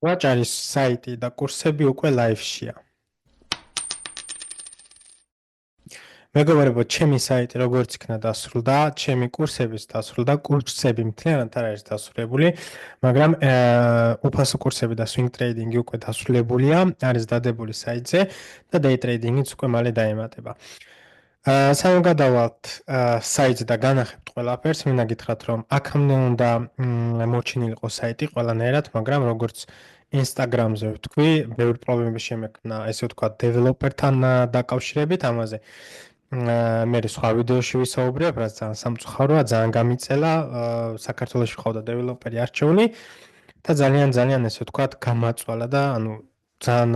ვაჭარის საიტი და კურსები უკვე ლაივშია. მეგობრებო, ჩემი საიტი როგორც იქნა დასრულდა, ჩემი კურსებიც დასრულდა, კურსები მთლიანად არ არის დასრულებული, მაგრამ უფასო კურსები და swing trading უკვე დასრულებულია, არის დადებული საიტზე და day trading-იც უკვე მალე დაემატება. სანამ გადავალთ საიტზე და განახებთ ყველაფერს, მინდა გითხრათ, რომ აქამდე უნდა მოჩინილიყო საიტი ყველანაირად, მაგრამ როგორც Instagram-ზე ვთქვი, ბევრი პრობლემები შემექმნა, ესე ვთქვათ, დეველოპერთან დაკავშირებით ამაზე. მე სხვა ვიდეოში ვისაუბრებ, რაც ძალიან სამწუხაროა, ძალიან გამიწელა, საქართველოში ყავდა დეველოპერი არჩეული და ძალიან ესე ვთქვათ, გამაწვალა და ანუ ძალიან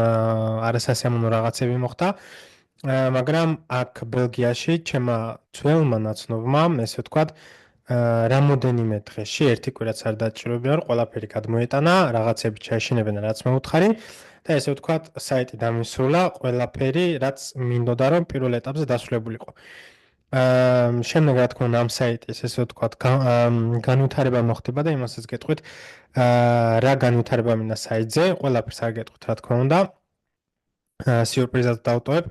არასასიამოვნო რაღაცები მოხდა. მაგრამ აქ ბელგიაში ჩემმა ძველმა ნაცნობმა, ესე ვთქვათ, რამოდენიმე დღეში ერთი კვირაც არ დაჭიროებია, რომ ყველაფერი გადმოეტანა, რაღაცები ჩაეშინებინა, რაც მეუთხარი და ესე ვთქვათ, საიტი დამისრულა, ყველაფერი, რაც მინდოდა, რომ პირველ ეტაპზე დასრულებულიყო. შემდეგ რა თქმა უნდა, ამ საიტის ესე ვთქვათ, განვითარება მოხდება და იმასაც გეტყვით, რა განვითარება მინდა საიტზე, ყველაფერს არ გეტყვით, რა თქმა უნდა. სიურპრიზად დავტოვებ,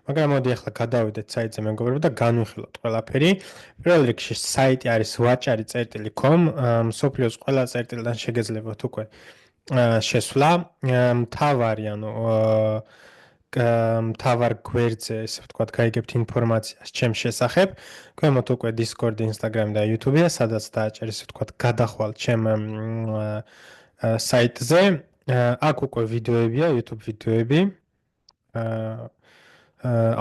მაგრამ მოდი ახლა გადავიდეთ საიტზე მეგობრებო და განვიხილოთ ყველაფერი. პირველ რიგში საიტი არის vaachari.com, მსოფლიოს ყველა წერტილიდან შეგეძლებათ უკვე შესვლა. მთავარი, ანუ მთავარ გვერდზე, ესე ვთქვათ, გაიგებთ ინფორმაციას ჩემს შესახებ. ქვემოთ უკვე Discord, Instagram და YouTube-ია, სადაც დააჭერ, ესე ვთქვათ, გადახვალ ჩემ საიტზე. აქ უკვე ვიდეოებია, YouTube ვიდეოები.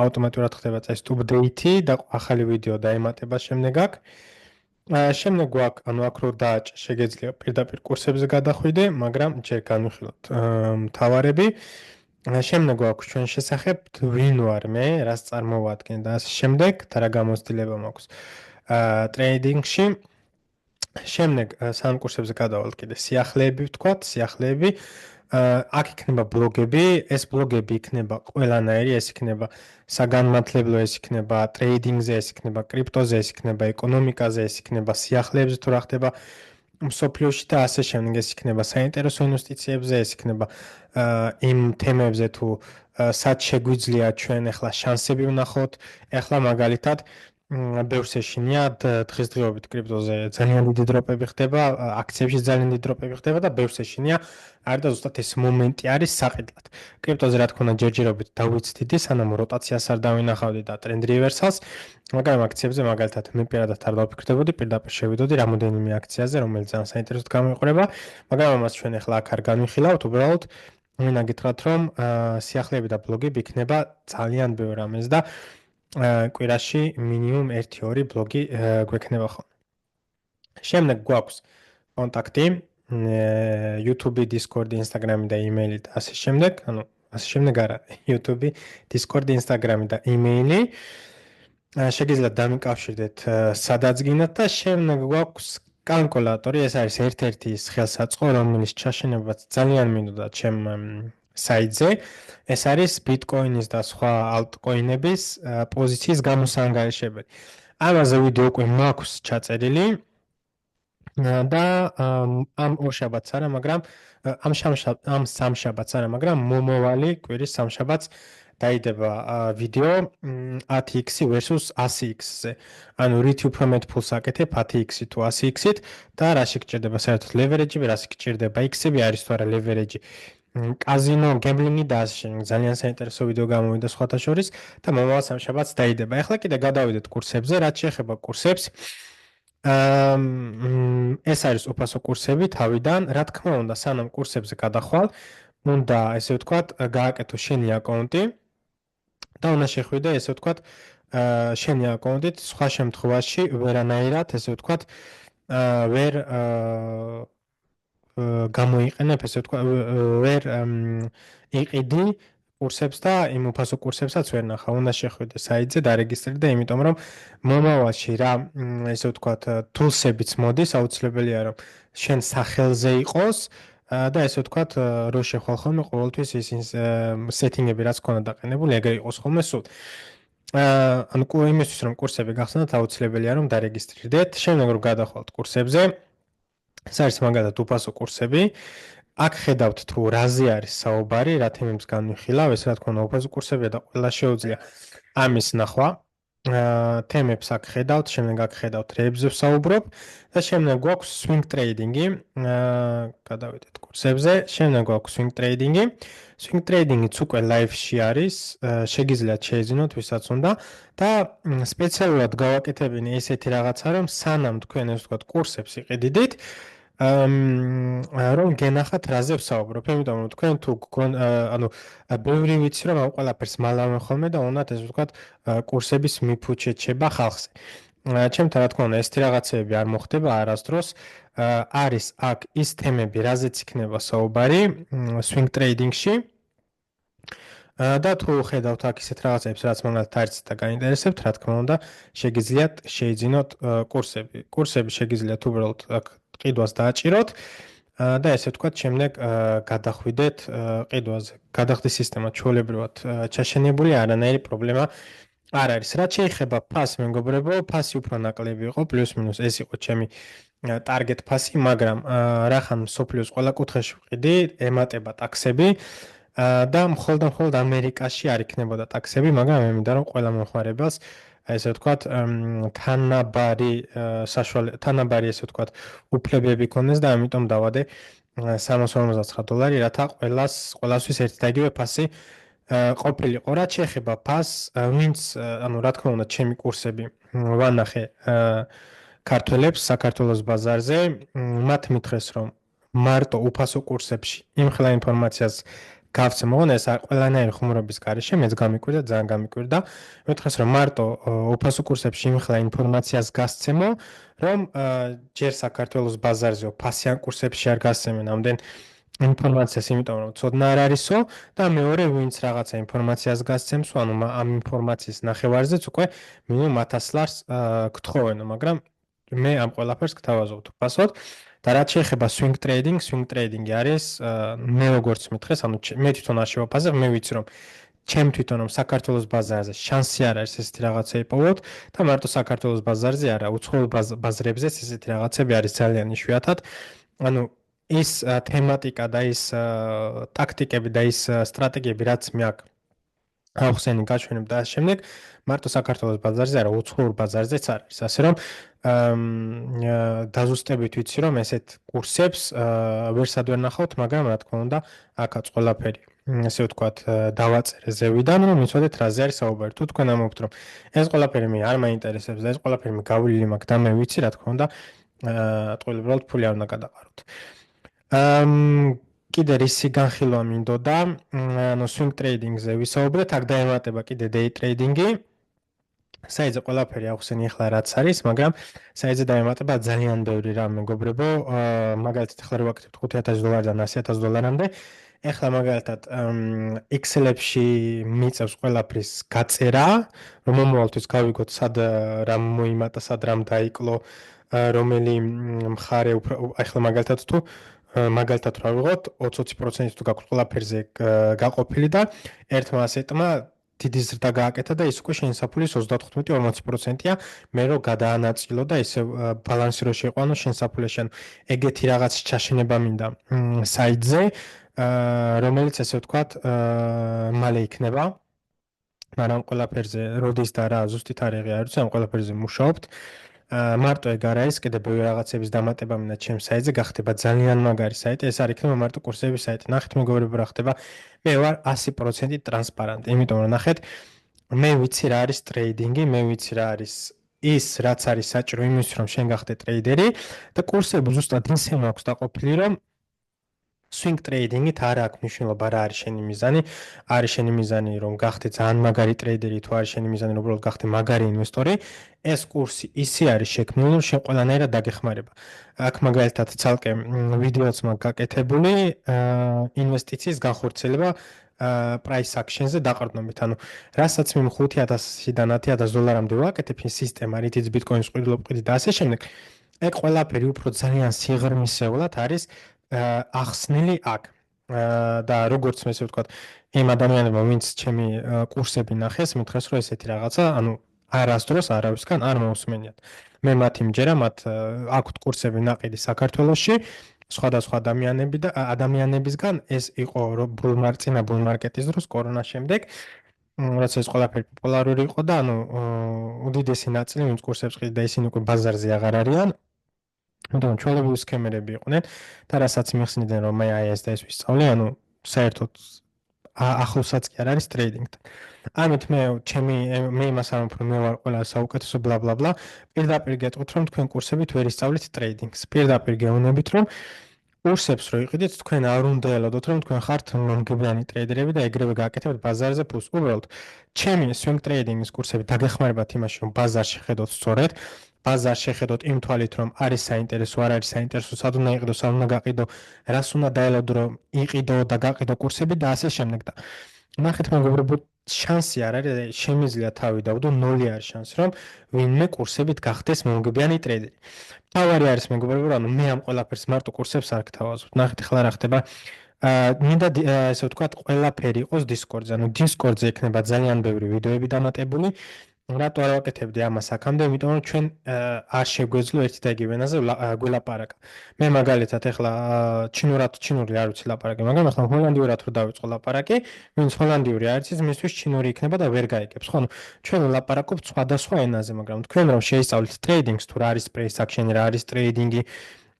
ავტომატურად ხდება წესით update და ახალი ვიდეო დაემატება შემდეგ აქ. შემდეგ გვაქვს, ანუ აქ რო დააჭერ, შეგეძლია პირდაპირ კურსებზე გადახვიდე, მაგრამ ჯერ განვიხილოთ მთავარები. შემდეგ გვაქვს ჩვენ შესახებ, ვინ ვარ მე, რას წარმოვადგენ და ასე შემდეგ, და რა გამოცდილება მაქვს ტრეიდინგში. შემდეგ სამ კურსებზე გადავალთ კიდე სიახლეები ვთქვათ, სიახლეები. აქ იქნება ბლოგები, ეს ბლოგები იქნება ყველანაირი, ეს იქნება საგანმანათლებლო, ეს იქნება ტრეიდინგზე, ეს იქნება კრიპტოზე, ეს იქნება ეკონომიკაზე, ეს იქნება სიახლეებზე თუ რა ხდება მსოფლიოში და ასე შემდეგ, ეს იქნება საინტერესო ინვესტიციებზე, ეს იქნება იმ თემებზე თუ სად შეგვიძლია ჩვენ ახლა შანსები ვნახოთ, ახლა მაგალითად ბევრს ეშინია დღესდღეობით კრიპტოზე ძალიან დიდი დროპები ხდება, აქციებში ძალიან დიდი დროპები ხდება და ბევრს ეშინია არ და ზუსტად ეს მომენტი არის საყიდლად. კრიპტოზე რა თქმა უნდა ჯერჯერობით დავიცდიდი, სანამ როტაციას არ დავინახავდი და ტრენდ რივერსალს, მაგრამ აქციებზე მაგალითად მე პირადად არ დავფიქრდებოდი, პირდაპირ შევიდოდი რამოდენიმე აქციაზე, რომელიც ძალიან საინტერესოდ გამოიყურება, მაგრამ ამას ჩვენ ახლა აქ არ განვიხილავთ, უბრალოდ მინდა გითხრათ, რომ სიახლეები და ბლოგები იქნება ძალიან ბევრ რამეს და კვირაში მინიმუმ 1-2 ბლოგი გვექნება ხოლმე. შემდეგ გვაქვს კონტაქტი, YouTube, Discord, Instagram და email და ასე შემდეგ, ანუ ასე შემდეგ არა, YouTube, Discord, Instagram და email. შეგიძლიათ დამიკავშირდეთ სადაც გინდათ და შემდეგ გვაქვს კალკულატორი, ეს არის ერთ-ერთი ხელსაწყო, რომელიც ჩაშენებაც ძალიან მინდოდა ჩემ საიტზე. ეს არის Bitcoin-ის და სხვა altcoin-ების პოზიციის გამოსანგარიშებელი. ამაზე ვიდეო უკვე მაქვს ჩაწერილი და ამ ორშაბათს არა, მაგრამ ამ სამშაბათს არა, მაგრამ მომავალი კვირის სამშაბათს დაიდება ვიდეო 10x versus 100x-ზე. ანუ რით უფრო მეტ ფულს აკეთებ 10x-ით თუ 100x-ით და რაში გჭირდება საერთოდ leverage-ი, რაში გჭირდება x-ები, არის თუ არა leverage-ი. კაზინო, გემბლინგი და ასე შემდეგ. ძალიან საინტერესო ვიდეო გამოვიდა სხვათა შორის და მომავალ სამშაბათს დაიდება. ახლა კიდე გადავიდეთ კურსებზე, რაც შეეხება კურსებს. ეს არის უფასო კურსები თავიდან, რა თქმა უნდა, სანამ კურსებზე გადახვალ, უნდა ესე ვთქვათ, გააკეთო შენი აკაუნტი და უნდა შეხვიდე ესე ვთქვათ, შენი აკაუნტით, სხვა შემთხვევაში ვერანაირად ესე ვთქვათ, ვერ გამოიყენებ ესე ვთქვათ, ვერ იყიდი კურსებს და იმ უფასო კურსებსაც ვერ ნახა. უნდა შეხვიდე საიტზე, დარეგისტრირდე, იმიტომ რომ მომავალში რა ესე ვთქვათ, თულსებიც მოდის, აუცილებელია რომ შენ სახელზე იყოს და ესე ვთქვათ, რო შეხვალ ხოლმე ყოველთვის ის სეტინგები რაც ქონდა დაყენებული, ეგრე იყოს ხოლმე სულ. ანუ იმისთვის რომ კურსები გახსნათ, აუცილებელია რომ დარეგისტრირდეთ, შემდეგ რომ გადახვალთ კურსებზე. ეს არის მაგალითად უფასო კურსები. აქ ხედავთ თუ რაზე არის საუბარი, რა თემებს განვიხილავ, ეს რა თქმა უნდა უფასო კურსებია და ყველა შეუძლია ამის ნახვა. თემებს აქ ხედავთ, შემდეგ აქ ხედავთ რეებზე ვსაუბრობ და შემდეგ გვაქვს swing trading-ი. გადავიდეთ კურსებზე, შემდეგ გვაქვს swing trading-ი. swing trading-იც უკვე live-ში არის, შეგიძლიათ შეიძინოთ ვისაც უნდა და სპეციალურად გავაკეთებინე ესეთი რაღაცა, რომ სანამ თქვენ ეს ვთქვათ კურსებს იყიდით, რომ გენახათ რაზე ვსაუბრობ, იმიტომ რომ თქვენ თუ ანუ ბევრი ვიცი რომ ამ ყველაფერს მალავენ ხოლმე და უნდათ ეს ვთქვათ კურსების მიფუჩეჩება ხალხზე. ჩემთან რა თქმა უნდა ესეთი რაღაცები არ მოხდება არასდროს. არის აქ ის თემები, რაზეც იქნება საუბარი swing trading-ში. და თუ ხედავთ აქ ისეთ რაღაცებს, რაც მაგალითად არც და გაინტერესებთ, რა თქმა უნდა, შეგიძლიათ შეიძინოთ კურსები. კურსები შეგიძლიათ უბრალოდ აქ ყიდვას დააჭიროთ და ესე ვთქვათ, შემდეგ გადახვიდეთ ყიდვაზე. გადახდის სისტემა ჩვეულებრივად ჩაშენებული, არანაირი პრობლემა არ არის. რაც შეეხება ფასს, მეგობრებო, ფასი უფრო ნაკლები იყო, პლუს-მინუს ეს იყო ჩემი target ფასი, მაგრამ რახან მსოფლიოს ყველა კუთხეში ვყიდი, ემატება ტაქსები და მხოლოდ ამერიკაში არ იქნებოდა ტაქსები, მაგრამ მე მინდა რომ ყველა მომხმარებელს ესე ვთქვათ თანაბარი ესე ვთქვათ უფლებები ქონდეს და ამიტომ დავადე $359, რათა ყველასთვის ერთი და იგივე ფასი ყოფილიყო. რაც შეეხება ფასს, ვინც ანუ რა თქმა უნდა ჩემი კურსები ვანახე ქართველებს საქართველოს ბაზარზე, მათ მითხრეს რომ მარტო უფასო კურსებში იმხელა ინფორმაციას გავცემო, ეს ყველანაირი ხუმრობის გარეშე მეც გამიკვირდა, ძალიან გამიკვირდა. მითხრეს რომ მარტო უფასო კურსებში იმხელა ინფორმაციას გასცემო, რომ ჯერ საქართველოს ბაზარზე ფასიან კურსებში არ გასცემენ ამდენ ინფორმაციას, იმიტომ რომ ცოდნა არ არისო და მეორე ვინც რაღაცა ინფორმაციას გასცემს, ანუ ამ ინფორმაციის ნახევარზეც უკვე მინიმუმ $1000 გთხოვენო, მაგრამ მე ამ ყველაფერს გთავაზობთ უფასოდ. და რაც შეეხება swing trading არის მე როგორც მითხრეს, ანუ მე თვითონ არ შევაფასებ, მე ვიცი რომ ჩემ თვითონ რომ საქართველოს ბაზარზე შანსი არ არის ესეთი რაღაცა იპოვოთ და მარტო საქართველოს ბაზარზე არა, უცხოელ ბაზრებზეც ესეთი რაღაცები არის ძალიან იშვიათად. ანუ ის თემატიკა და ის ტაქტიკები და ის სტრატეგიები, რაც მე აქ ახსენი გაჩვენებ და შემდეგ მარტო საქართველოს ბაზარზე არა, უცხოურ ბაზარზეც არის. ასე რომ დაზუსტებით ვიცი რომ ესეთ კურსებს ვერსად ვერ ნახავთ, მაგრამ რა თქმა უნდა, აქაც ყველაფერი ესე ვთქვათ დავაწერე ზევიდან, რომ მიცოდეთ რაზე არის საუბარი. თუ თქვენ ამბობთ რომ ეს ყველაფერი მე არ მაინტერესებს და ეს ყველაფერი მე გავლილი მაქვს და მე ვიცი, რა თქმა უნდა, უბრალოდ ფული არ უნდა გადაყაროთ. კიდე რისი განხილვა მინდოდა, ანუ swing trading-ზე ვისაუბრეთ, აქ დაემატება კიდე day trading-ი. საიძე ყველაფერი ახსენი ახლა რაც არის, მაგრამ საიძე დაემატება ძალიან ბევრი რამ, მეგობრებო. მაგალითად ახლა რო ვაკეთებთ $5,000-დან $100,000-მდე, ახლა მაგალითად Excel-ებში მიწევს ყველაფრის გაწერა, რომ მომავალთვის გავიგოთ სად რამ მოიმატა, სად რამ დაიკლო, რომელი მხარე ახლა მაგალითად თუ მაგალითად რა ვიღოთ 20% თუ გაქვთ ყველაფერზე გაყოფილი და ერთმა ასეთმა დიდი ზრდა გააკეთა და ის უკვე შენსაფულის 35-40%-ია, მე რო გადაანაწილო და ისე ბალანსი რო შეიყვანო შენსაფულეში, ანუ ეგეთი რაღაც ჩაშენება მინდა საიტზე, რომელიც ესე ვთქვათ, მალე იქნება. მაგრამ ყველაფერზე როდის და რა ზუსტი თარიღი არ ვიცი, ამ ყველაფერზე მუშაობთ. მარტო ეგ არ არის, კიდე ბევრი რაღაცების დამატება მინდა ჩემ საიტზე, გახდება ძალიან მაგარი საიტი, ეს არ იქნება მარტო კურსების საიტი. ნახეთ მეგობრებო რა ხდება. მე ვარ 100% ტრანსპარენტი, იმიტომ რომ ნახეთ, მე ვიცი რა არის ტრეიდინგი, მე ვიცი რა არის ის, რაც არის საჭირო იმისთვის, რომ შენ გახდე ტრეიდერი და კურსები ზუსტად ისე მაქვს დაყოფილი, რომ swing trading-ით არ აქვს მნიშვნელობა რა არის შენი მიზანი, არის შენი მიზანი რომ გახდე ძალიან მაგარი ტრეიდერი, თუ არის შენი მიზანი რომ უბრალოდ გახდე მაგარი ინვესტორი, ეს კურსი ისე არის შექმნილი, რომ შენ ყველანაირად დაგეხმარება. აქ მაგალითად ცალკე ვიდეოც მაქვს გაკეთებული ინვესტიციის განხორციელება price action-ზე დაყრდნობით, ანუ რასაც მე $5,000-დან $10,000-მდე ვაკეთებ ის სისტემა, რითიც ბიტკოინს ყიდულობ და ასე შემდეგ, ეგ ყველაფერი უფრო ძალიან სიღრმისეულად არის ახსნილი აქ. და როგორც მე ესე ვთქვათ, იმ ადამიანებმა, ვინც ჩემი კურსები ნახეს, მითხრეს, რომ ესეთი რაღაცა, ანუ არასდროს არავისგან არ მოусმენიათ. მე მათ იმჯერა, მათ აქვთ კურსები ნაყიდი საქართველოში, სხვადასხვა ადამიანებისგან ეს იყო ბულმარკეტის ბულმარკეტის დროს კორონას შემდეგ, როცა ეს ყველაფერი პოპულარული იყო და ანუ უდიდესი ნაწილი ვინც კურსებს ყიდდა ისინი უკვე ბაზარზე აღარ არიან. თუმცა ჩვეულებრივი სქემერები იყვნენ და რასაც მიხსნიდნენ რომ მე აი ეს და ეს ვისწავლე, ანუ საერთოდ ახლოსაც კი არ არის ტრეიდინგთან. ამით მე იმას არ ვამბობ, რომ მე ვარ ყველა საუკეთესო ბლა ბლა ბლა. პირდაპირ გეტყვით რომ თქვენ კურსებით ვერ ისწავლეთ ტრეიდინგს. პირდაპირ გეუბნებით რომ კურსებს რო იყიდეთ, თქვენ არ უნდა ელოდოთ რომ თქვენ ხართ მომგებიანი ტრეიდერები და ეგრევე გააკეთებთ ბაზარზე ფულს. უბრალოდ ჩემი swing trading-ის კურსები დაგეხმარებათ იმაში, რომ ბაზარში ხედოთ სწორედ, ბაზარში ხედოთ იმ თვალით, რომ არის საინტერესო, არ არის საინტერესო, სად უნდა იყიდო, სად უნდა გაყიდო, რას უნდა დაელოდო, რომ იყიდო და გაყიდო კურსები და ასე შემდეგ და ნახეთ მეგობრებო, შანსი არ არის, შემიძლია თავი დავდო, ნული არის შანსი, რომ ვინმე კურსებით გახდეს მომგებიანი ტრეიდერი. თავარი არის მეგობრებო, ანუ მე ამ ყველაფერს მარტო კურსებს არ გთავაზობ. ნახეთ ახლა რა ხდება. მინდა ესე ვთქვათ, ყველაფერი იყოს Discord-ზე. ანუ Discord-ზე იქნება ძალიან ბევრი ვიდეოები დამატებული. რატო არ ვაკეთებდი ამას აქამდე? იმიტომ რომ ჩვენ არ შეგვეძლო ერთი და იგივე ენაზე გველაპარაკა. მე მაგალითად ახლა ჩინური არ ვიცი ლაპარაკი, მაგრამ ახლა ჰოლანდიურად რო დავიწყო ლაპარაკი, ვინც ჰოლანდიური არ იცის, მისთვის ჩინური იქნება და ვერ გაიგებს, ხო? ჩვენ ვლაპარაკობთ სხვადასხვა ენაზე, მაგრამ თქვენ რომ შეისწავლეთ ტრეიდინგს, თუ რა არის price action, რა არის ტრეიდინგი,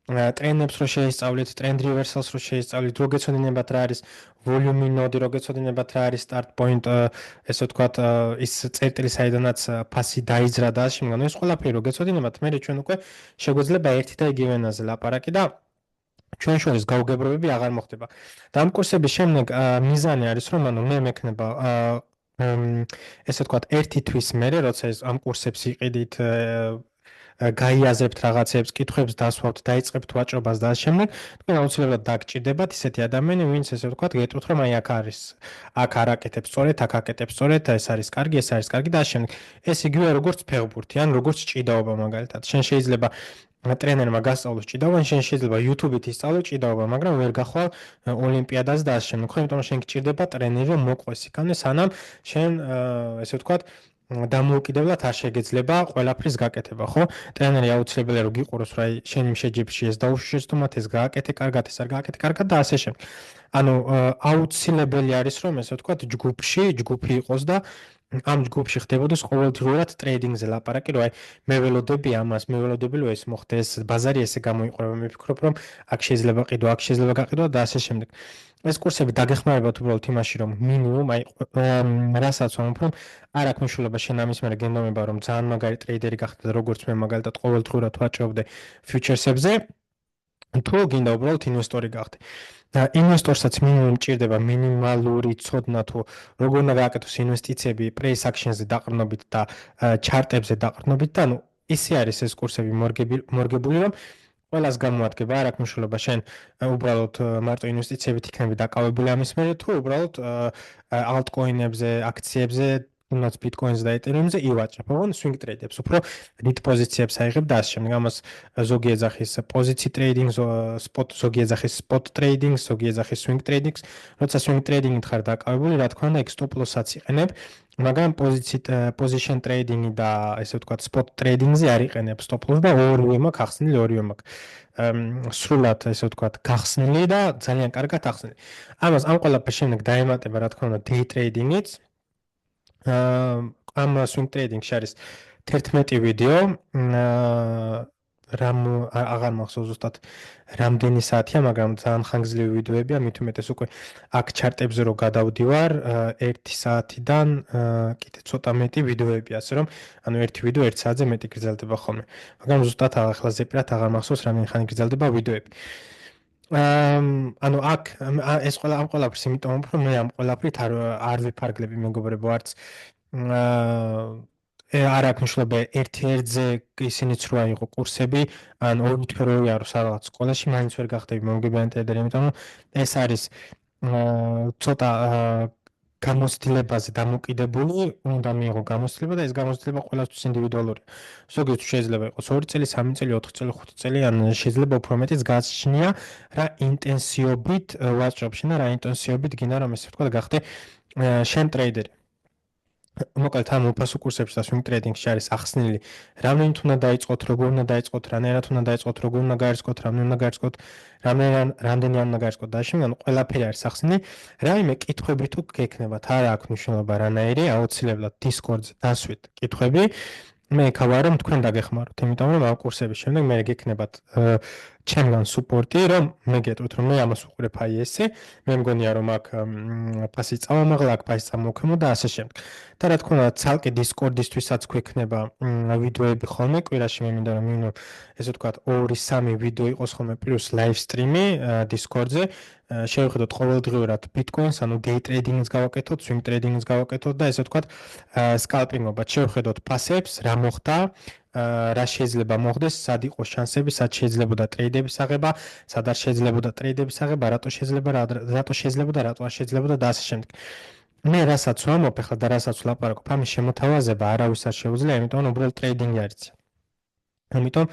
ტრენდებს რო შეისწავლეთ, ტრენდ რივერსალს რო შეისწავლეთ, რო გეცოდინებათ რა არის volume node, რო გეცოდინებათ რა არის start point, ესე ვთქვათ, ის წერტილი საიდანაც ფასი დაიძრა და ასე შემდგომ. ეს ყველაფერი რო გეცოდინებათ, მე ჩვენ უკვე შეგვეძლება ერთი და იგივე ენაზე ლაპარაკი და ჩვენ შორის გაუგებრობები აღარ მოხდება. და ამ კურსების შემდეგ მიზანი არის რომ ანუ მე მექნება ესე ვთქვათ, ერთი თვის მერე, როცა ეს ამ კურსებს იყიდით, გაიაზრებთ რაღაცებს, კითხვებს დასვავთ, დაიწყებთ ვაჭრობას და ასე შემდეგ, თქვენ აუცილებლად დაგჭირდებათ ისეთი ადამიანი, ვინც ესე ვთქვათ, გეტყვით რომ აი აქ არის, აქ არ აკეთებს სწორედ, აქ აკეთებს სწორედ, ეს არის კარგი, ეს არის კარგი და ასე შემდეგ. ეს იგივე როგორც ფეხბურთი, ან როგორც ჭიდაობა მაგალითად. შენ შეიძლება ტრენერმა გასწავლოს ჭიდაობა, შენ შეიძლება YouTube-ით ისწავლო ჭიდაობა, მაგრამ ვერ გახვალ ოლიმპიადაზე და ასე შემდეგ. ხო, იმიტომ რომ შენ გჭირდება ტრენერი, რომ მოყვეს იქამდე, სანამ შენ ესე ვთქვათ დამოუკიდებლად არ შეგეძლება ყველაფრის გაკეთება, ხო? ტრენერი აუცილებელია რომ გიყუროს, რა შენ იმ შეჯიბრში ეს დაუშვეს თუ მათ ეს გააკეთე კარგად, ეს არ გააკეთე კარგად და ასე შემდეგ. ანუ აუცილებელი არის რომ ესე ვთქვათ ჯგუფი იყოს და ამ ჯგუფში ხდებოდეს ყოველდღიურად ტრეიდინგზე ლაპარაკი, რომ აი მე ველოდები ამას, მე ველოდები რომ ეს მოხდეს, ბაზარი ესე გამოიყურება, მე ვფიქრობ რომ აქ შეიძლება ყიდო, აქ შეიძლება გაყიდო და ასე შემდეგ. ეს კურსები დაგეხმარებათ უბრალოდ იმაში, რომ მინიმუმ აი რასაც ვამბობ, რომ არ აქვს მნიშვნელობა შენ ამის მერე გენდომება, რომ ძალიან მაგარი ტრეიდერი გახდე და როგორც მე მაგალითად ყოველდღურად ვაჭრობდე ფიუჩერსებზე, თუ გინდა უბრალოდ ინვესტორი გახდე. და ინვესტორსაც მინიმუმ ჭირდება მინიმალური ცოდნა თუ როგორ უნდა გააკეთოს ინვესტიციები price action-ზე დაყრდნობით და ჩარტებზე დაყრდნობით და ანუ ისე არის ეს კურსები მორგებული, რომ ყველას გამოადგება, არ აქვს მნიშვნელობა შენ უბრალოდ მარტო ინვესტიციებით იქნები დაკავებული ამის მერე თუ უბრალოდ altcoin-ებზე, აქციებზე, თუნდაც Bitcoin-ზე და Ethereum-ზე ივაჭრებ, ოღონდ swing trade-ებს, უფრო რით პოზიციებს აიღებ და ასე შემდეგ. ამას ზოგი ეძახის position trading, ზოგი ეძახის spot trading, ზოგი ეძახის swing trading. როცა swing trading-ით ხარ დაკავებული, რა თქმა უნდა, ეგ stop loss-აც იყენებ, მაგრამ position trading-ი და ესე ვთქვათ spot trading-ზე არ იყენებ stop loss და ორივე მაქვს ახსნილი, ორივე მაქვს სრულად ესე ვთქვათ გახსნილი და ძალიან კარგად ახსნილი. ამას ამ ყველაფერს შემდეგ დაემატება რა თქმა უნდა day trading-იც. ამ swing trading-ში არის 11 ვიდეო, რამ აღარ მახსოვს ზუსტად რამდენი საათია, მაგრამ ძალიან ხანგრძლივი ვიდეოებია, მით უმეტეს უკვე აქ ჩარტებზე რო გადავდივარ, 1 საათიდან კიდე ცოტა მეტი ვიდეოებია, ასე რომ ანუ ერთი ვიდეო 1 საათზე მეტი გრძელდება ხოლმე. მაგრამ ზუსტად ახლა ზეპირად აღარ მახსოვს რამდენი ხანი გრძელდება ვიდეოები. ანუ აქ ეს ამ ყველაფერს იმიტომ ვამბობ, რომ მე ამ ყველაფრით არ ვიფარგლები მეგობრებო არც არ აქვს მნიშვნელობა ერთ-ერთზე ისინიც რო აიღო კურსები, ან ორი თვე რო იარო სადღაც სკოლაში, მაინც ვერ გახდები მომგებიანი ტრეიდერი, იმიტომ რომ ეს არის ცოტა გამოცდილებაზე დამოკიდებული, უნდა მიიღო გამოცდილება და ეს გამოცდილება ყველასთვის ინდივიდუალურია. ზოგიერთი შეიძლება იყოს 2 წელი, 3 წელი, 4 წელი, 5 წელი, ან შეიძლება უფრო მეტიც გააჩნია რა ინტენსივობით ვაჭრობ შენ და რა ინტენსივობით გინდა რომ ესე ვთქვა გახდე შენ ტრეიდერი. მოკლედ ამ უფასო კურსებში და swing trading-ში არის ახსნილი, რამდენით უნდა დაიწყოთ, როგორ უნდა დაიწყოთ, რანაირად უნდა დაიწყოთ, როგორ უნდა გაერწყოთ, რამდენი უნდა გაერწყოთ, რამდენი უნდა გაერწყოთ და ამავდროულად ყველაფერი არის ახსნილი. რაიმე კითხვები თუ გექნებათ, არა აქვს მნიშვნელობა რანაირი, აუცილებლად Discord-ზე დასვით კითხვები. მე ვქავარ რომ თქვენ დაგეხმაროთ, იმიტომ რომ ამ კურსების შემდეგ მე გექნებათ ჩემგან სუპორტი, რომ მე გეტყვით რომ მე ამას უყურებ აი ესე, მე მგონია რომ აქ ფასი წავამაღლა, აქ ფასი წამოვქემო და ასე შემდეგ. და რა თქმა უნდა, ცალკე Discord-ისთვისაც გვექნება ვიდეოები ხოლმე, კვირაში მე მინდა რომ მინიმუმ ესე ვთქვათ 2-3 ვიდეო იყოს ხოლმე პლუს live stream-ი Discord-ზე. შევხედოთ ყოველდღიურად Bitcoin-ს, ანუ day trading-ს გავაკეთოთ, swing trading-ს გავაკეთოთ და ესე ვთქვათ scalping-ობად შევხედოთ ფასებს, რა მოხდა, რა შეიძლება მოხდეს, სად იყოს შანსები, სად შეიძლებოდა ტრეიდების აღება, სად არ შეიძლებოდა ტრეიდების აღება, რატო შეიძლება და რატო არ შეიძლებოდა და ასე შემდეგ. მე რასაც ვამბობ ახლა და რასაც ვლაპარაკობ, ამის შემოთავაზება არავის არ შეუძლია, იმიტომ რომ უბრალოდ ტრეიდინგი არის. ამიტომ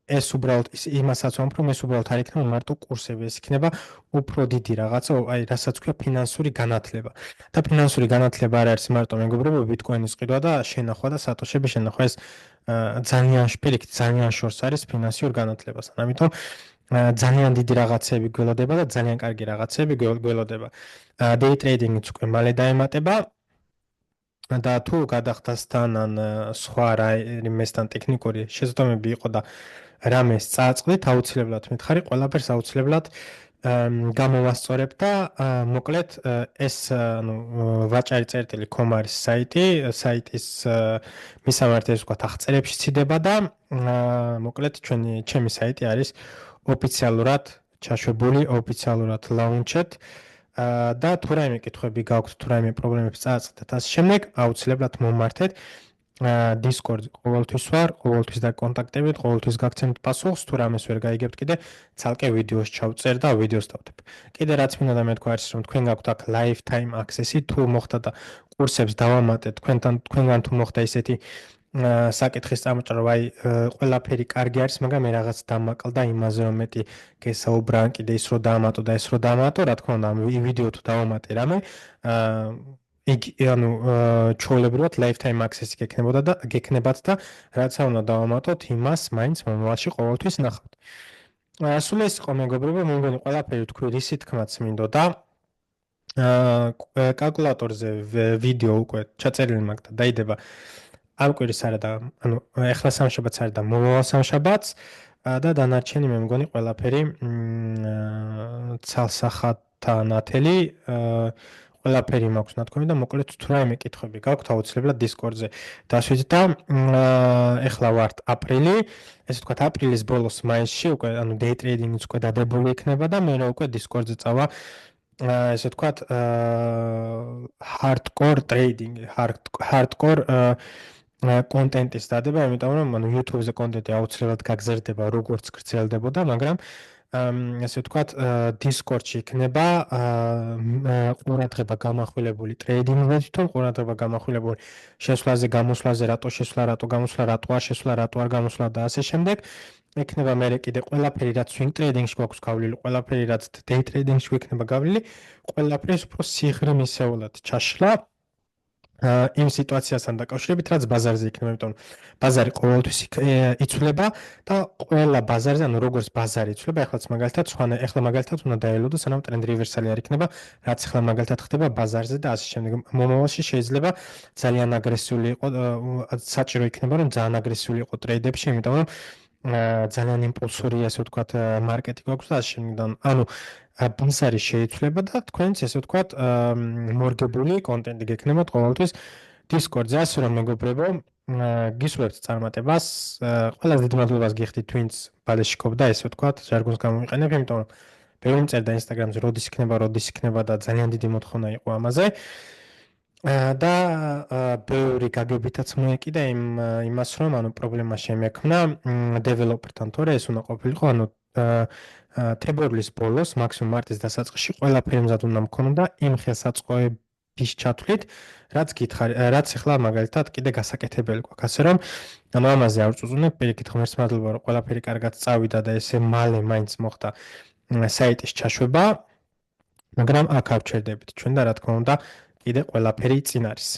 ეს უბრალოდ იმასაც ვამბობ, რომ ეს უბრალოდ არ იქნება მარტო კურსები, ეს იქნება უფრო დიდი რაღაცა, აი რასაც ქვია ფინანსური განათლება. და ფინანსური განათლება არ არის მარტო მეგობრებო ბიტკოინის ყიდვა და შენახვა და სატოშების შენახვა, ეს ძალიან შფერიქით, ძალიან შორს არის ფინანსიურ განათლებას. ამიტომ ძალიან დიდი რაღაცები გველოდება და ძალიან კარგი რაღაცები გველოდება. Day trading-იც უკვე მალე დაემატება და თუ გადახდასთან ან სხვა რაიმესთან ტექნიკური შეზღუდვები იყო და რამეს წააწყდით, აუცილებლად მითხარი, ყველაფერს აუცილებლად გამოვასწორებ და მოკლედ ეს ანუ vaczari.com არის საიტი, საიტის მისამართი ეს ვთქვათ აღწერებში ცდება და მოკლედ ჩემი საიტი არის ოფიციალურად ჩაშვებული, ოფიციალურად launch-ed და თუ რაიმე კითხვები გაქვთ, თუ რაიმე პრობლემებს წააწყდეთ, ასე შემდეგ, აუცილებლად მომმართეთ. Discord ყოველთვის ვარ, ყოველთვის დაკონტაქტებით, ყოველთვის გაგცემთ პასუხს, თუ რამეს ვერ გაიგებთ კიდე, ცალკე ვიდეოს ჩავწერ და ვიდეოს დავდებ. კიდე რაც მინდა და მეთქვა არის, რომ თქვენ გაქვთ აქ lifetime access-ი, თუ მოხდა და კურსებს დავამატეთ, თქვენგან თუ მოხდა ისეთი საკითხის წამოჭრა, აი ყველაფერი კარგი არის, მაგრამ მე რაღაც დამაკლდა იმაზე, რომ მეტი გესაუბრა, კიდე ის რო დაამატო და ეს რო დაამატო, რა თქმა უნდა, ვიდეო თუ დავამატე რამე, იგი ანუ ჩაოლებრივად lifetime access-ი გექნებათ და რაც უნდა დავამატოთ, იმას მაინც მომავალში ყოველთვის ნახავთ. სულ ეს იყო მეგობრებო, მე მგონი ყველაფერი თქვი რისი თქმაც მინდოდა. კალკულატორზე ვიდეო უკვე ჩაწერილი მაქვს და დაიდება ამ კვირის არა და ანუ ახლა სამშაბათს არა და მომავალ სამშაბათს და დანარჩენი მე მგონი ყველაფერი ცალსახადთანათელი ყველაფერი მაქვს ნათქვამი და მოკლედ თუ რაიმე კითხვები გაქვთ აუცილებლად Discord-ზე დასვით და ახლა ვართ აპრილი, ესე ვთქვათ აპრილის ბოლოს მაისში უკვე ანუ day trading-იც უკვე დადებული იქნება და მე უკვე Discord-ზე წავა ესე ვთქვათ hardcore trading, hardcore კონტენტის დადება, იმიტომ რომ ანუ YouTube-ზე კონტენტი აუცილებლად გაგზერდება როგორც გრძელდებოდა, მაგრამ ესე ვთქვათ Discord-ში იქნება ყურადღება გამახვილებული ტრეიდინგზე, თვითონ ყურადღება გამახვილებული შესვლაზე, გამოსვლაზე, რატო შესვლა, რატო გამოსვლა, რატო არ შესვლა, რატო არ გამოსვლა და ასე შემდეგ. ექნება მე კიდე ყველაფერი რაც swing trading-ში გვაქვს გავლილი, ყველაფერი რაც day trading-ში გვექნება გავლილი, ყველაფერს უფრო სიღრმისეულად ჩაშლა. იმ სიტუაციასთან დაკავშირებით, რაც ბაზარზე იქნება, იმიტომ რომ ბაზარი ყოველთვის იცვლება და ყველა ბაზარზე, ანუ როგორც ბაზარი იცვლება, ახლაც მაგალითად უნდა დაელოდო, სანამ ტრენდ რივერსალი არ იქნება, რაც ახლა მაგალითად ხდება ბაზარზე და ასე შემდეგ. მომავალში შეიძლება ძალიან აგრესიული იყოს, საჭირო იქნება, რომ ძალიან აგრესიული იყოს ტრეიდებში, იმიტომ რომ ძალიან იმპულსური, ასე ვთქვათ, მარკეტი გვაქვს და ასე შემდეგ. ანუ ბაზარი შეიცვლება და თქვენც ესე ვთქვათ მორგებული კონტენტი გექნებათ ყოველთვის Discord-ზე, ასე რომ მეგობრებო, გისურვებთ წარმატებას, ყველაზე დიდ მადლობას გიხდით twins ბალეშიკობ და ესე ვთქვათ, ჟარგონს გამოვიყენებ, იმიტომ რომ ბევრი მწერდა Instagram-ზე, როდის იქნება და ძალიან დიდი მოთხოვნა იყო ამაზე. და ბევრი გაგებითაც მოეკიდა იმას, რომ ანუ პრობლემა შემექმნა დეველოპერთან, თორე ეს უნდა ყოფილიყო, ანუ თებერვლის ბოლოს, მაქსიმუმ მარტის დასაწყისში ყველაფერი მზად უნდა მქონოდა იმ ხელსაწყოების ჩათვლით, რაც ახლა მაგალითად კიდე გასაკეთებელი გვაქვს. ასე რომ ამაზე არ წუწუნებ, პირიქით ღმერთს მადლობა, რომ ყველაფერი კარგად წავიდა და ესე მალე მაინც მოხდა საიტის ჩაშვება, მაგრამ აქ ავჩერდებით ჩვენ და რა თქმა უნდა კიდე ყველაფერი წინ არის.